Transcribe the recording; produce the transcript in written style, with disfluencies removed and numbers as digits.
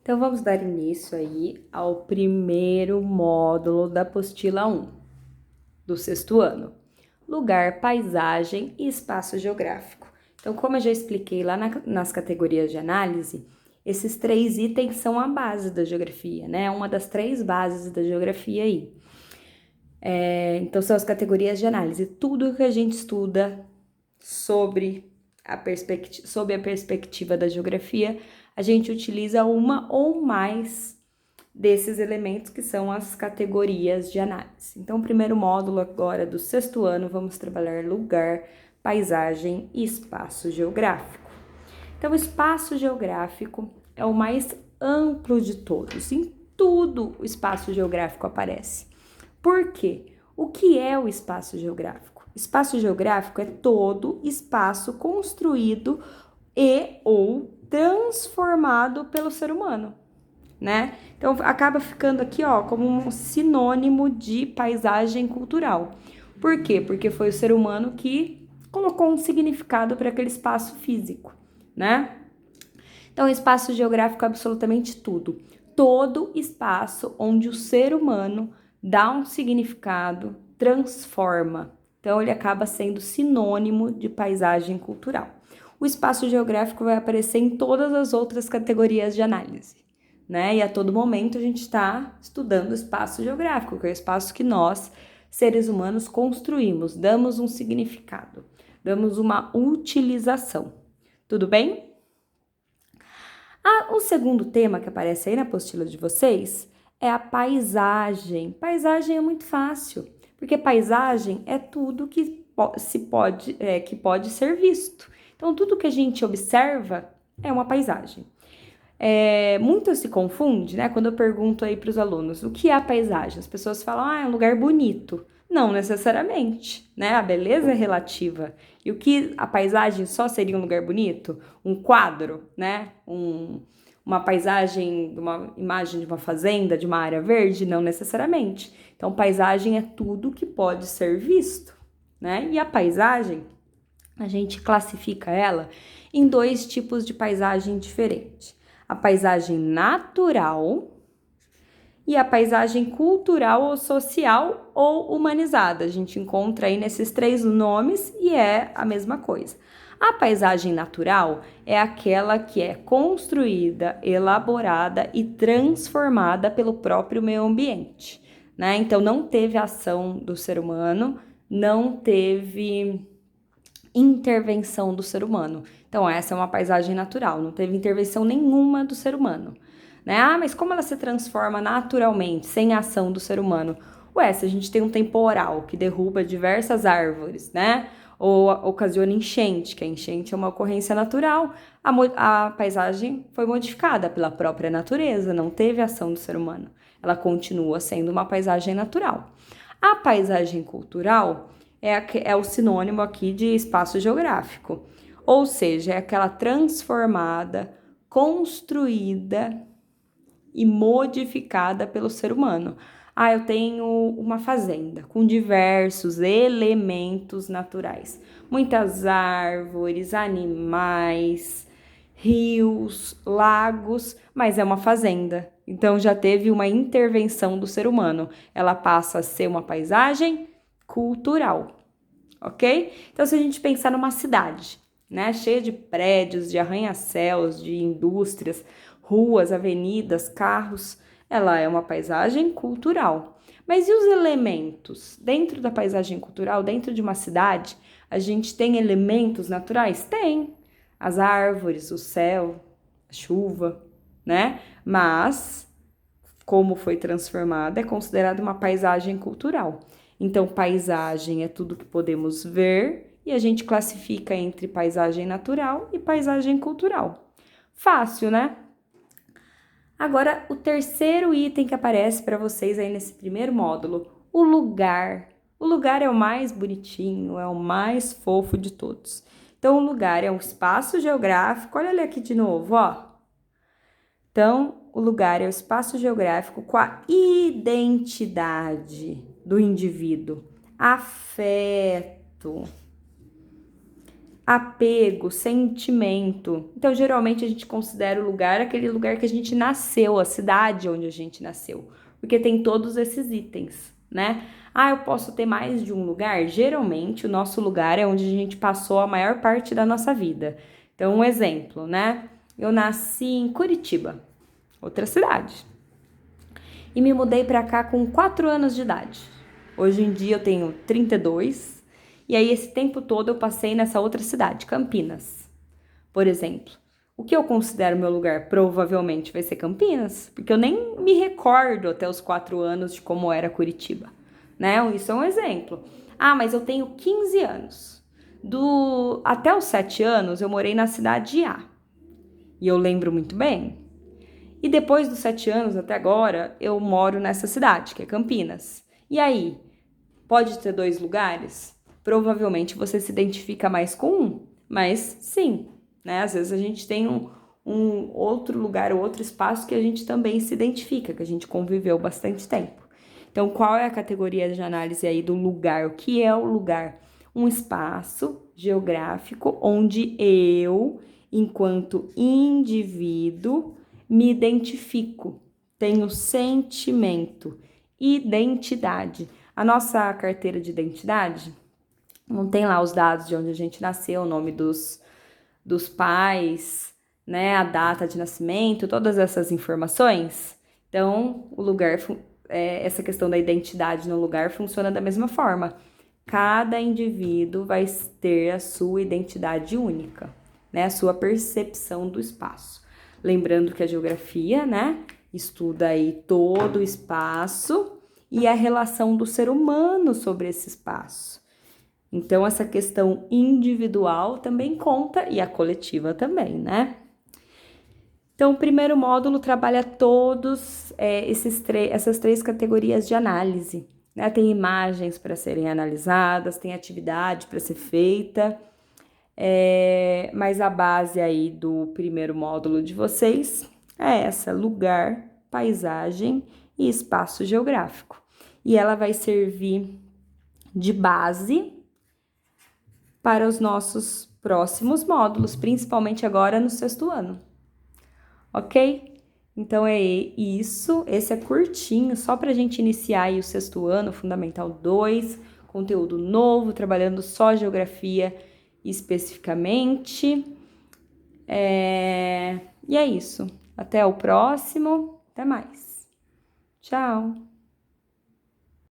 Então, vamos dar início aí ao primeiro módulo da apostila 1, do sexto ano. Lugar, paisagem e espaço geográfico. Então, como eu já expliquei lá nas categorias de análise, esses 3 itens são a base da geografia, né? Uma das 3 bases da geografia aí. Então, são as categorias de análise. Tudo que a gente estuda sobre a perspectiva da geografia, a gente utiliza uma ou mais desses elementos que são as categorias de análise. Então, o primeiro módulo agora do sexto ano, vamos trabalhar lugar, paisagem e espaço geográfico. Então, o espaço geográfico é o mais amplo de todos. Em tudo o espaço geográfico aparece. Por quê? O que é o espaço geográfico? Espaço geográfico é todo espaço construído e ou transformado pelo ser humano, né? Então acaba ficando aqui, ó, como um sinônimo de paisagem cultural. Por quê? Porque foi o ser humano que colocou um significado para aquele espaço físico, né? Então, espaço geográfico é absolutamente tudo. Todo espaço onde o ser humano dá um significado, transforma. Então, ele acaba sendo sinônimo de paisagem cultural. O espaço geográfico vai aparecer em todas as outras categorias de análise, né? E a todo momento a gente está estudando o espaço geográfico, que é o espaço que nós, seres humanos, construímos, damos um significado, damos uma utilização. Tudo bem? O segundo tema que aparece aí na apostila de vocês é a paisagem. Paisagem é muito fácil, porque paisagem é tudo que pode ser visto. Então, tudo que a gente observa é uma paisagem. Muito se confunde, né? Quando eu pergunto aí para os alunos o que é a paisagem, as pessoas falam, é um lugar bonito. Não necessariamente, né? A beleza é relativa. E o que a paisagem só seria um lugar bonito? Um quadro, né? Uma paisagem, uma imagem de uma fazenda, de uma área verde? Não necessariamente. Então, paisagem é tudo que pode ser visto, né? E a paisagem, a gente classifica ela em 2 tipos de paisagem diferentes. A paisagem natural e a paisagem cultural ou social ou humanizada. A gente encontra aí nesses 3 nomes e é a mesma coisa. A paisagem natural é aquela que é construída, elaborada e transformada pelo próprio meio ambiente, né? Então, não teve ação do ser humano, não teve intervenção do ser humano. Então, essa é uma paisagem natural, não teve intervenção nenhuma do ser humano, né? Mas como ela se transforma naturalmente, sem ação do ser humano? Ué, se a gente tem um temporal que derruba diversas árvores, né? Ou ocasiona enchente, que a enchente é uma ocorrência natural, a paisagem foi modificada pela própria natureza, não teve ação do ser humano. Ela continua sendo uma paisagem natural. A paisagem cultural é o sinônimo aqui de espaço geográfico, ou seja, é aquela transformada, construída e modificada pelo ser humano. Eu tenho uma fazenda com diversos elementos naturais, muitas árvores, animais, rios, lagos, mas é uma fazenda. Então já teve uma intervenção do ser humano. Ela passa a ser uma paisagem cultural, ok? Então, se a gente pensar numa cidade, né, cheia de prédios, de arranha-céus, de indústrias, ruas, avenidas, carros, ela é uma paisagem cultural. Mas e os elementos? Dentro da paisagem cultural, dentro de uma cidade, a gente tem elementos naturais? Tem. As árvores, o céu, a chuva, né? Mas, como foi transformada, é considerada uma paisagem cultural. Então, paisagem é tudo que podemos ver e a gente classifica entre paisagem natural e paisagem cultural. Fácil, né? Agora, o terceiro item que aparece para vocês aí nesse primeiro módulo, o lugar. O lugar é o mais bonitinho, é o mais fofo de todos. Então, o lugar é um espaço geográfico. Olha ele aqui de novo, ó. Então, o lugar é o espaço geográfico com a identidade do indivíduo, afeto, apego, sentimento. Então, geralmente a gente considera o lugar aquele lugar que a gente nasceu, a cidade onde a gente nasceu, porque tem todos esses itens, né? Ah, eu posso ter mais de um lugar? Geralmente, o nosso lugar é onde a gente passou a maior parte da nossa vida. Então, um exemplo, né? Eu nasci em Curitiba, outra cidade, e me mudei para cá com 4 anos de idade. Hoje em dia eu tenho 32, e aí esse tempo todo eu passei nessa outra cidade, Campinas, por exemplo. O que eu considero meu lugar provavelmente vai ser Campinas, porque eu nem me recordo até os 4 anos de como era Curitiba, né? Isso é um exemplo. Ah, mas eu tenho 15 anos. Até os 7 anos eu morei na cidade A, e eu lembro muito bem. E depois dos 7 anos até agora, eu moro nessa cidade, que é Campinas. E aí, pode ter 2 lugares? Provavelmente você se identifica mais com um, mas sim, né? Às vezes a gente tem um outro lugar, outro espaço que a gente também se identifica, que a gente conviveu bastante tempo. Então, qual é a categoria de análise aí do lugar? O que é o lugar? Um espaço geográfico onde eu, enquanto indivíduo, me identifico, tenho sentimento, identidade. A nossa carteira de identidade não tem lá os dados de onde a gente nasceu, o nome dos pais, né, a data de nascimento, todas essas informações. Então, o lugar, essa questão da identidade no lugar funciona da mesma forma. Cada indivíduo vai ter a sua identidade única, né, a sua percepção do espaço. Lembrando que a geografia, né, estuda aí todo o espaço e a relação do ser humano sobre esse espaço. Então, essa questão individual também conta e a coletiva também, né? Então, o primeiro módulo trabalha todos essas 3 categorias de análise, né? Tem imagens para serem analisadas, tem atividade para ser feita, mas a base aí do primeiro módulo de vocês é essa: lugar, paisagem e espaço geográfico. E ela vai servir de base para os nossos próximos módulos, principalmente agora no 6º ano, ok? Então é isso, esse é curtinho, só para a gente iniciar aí o 6º ano, Fundamental 2, conteúdo novo, trabalhando só geografia especificamente. E é isso, até o próximo, até mais. Tchau!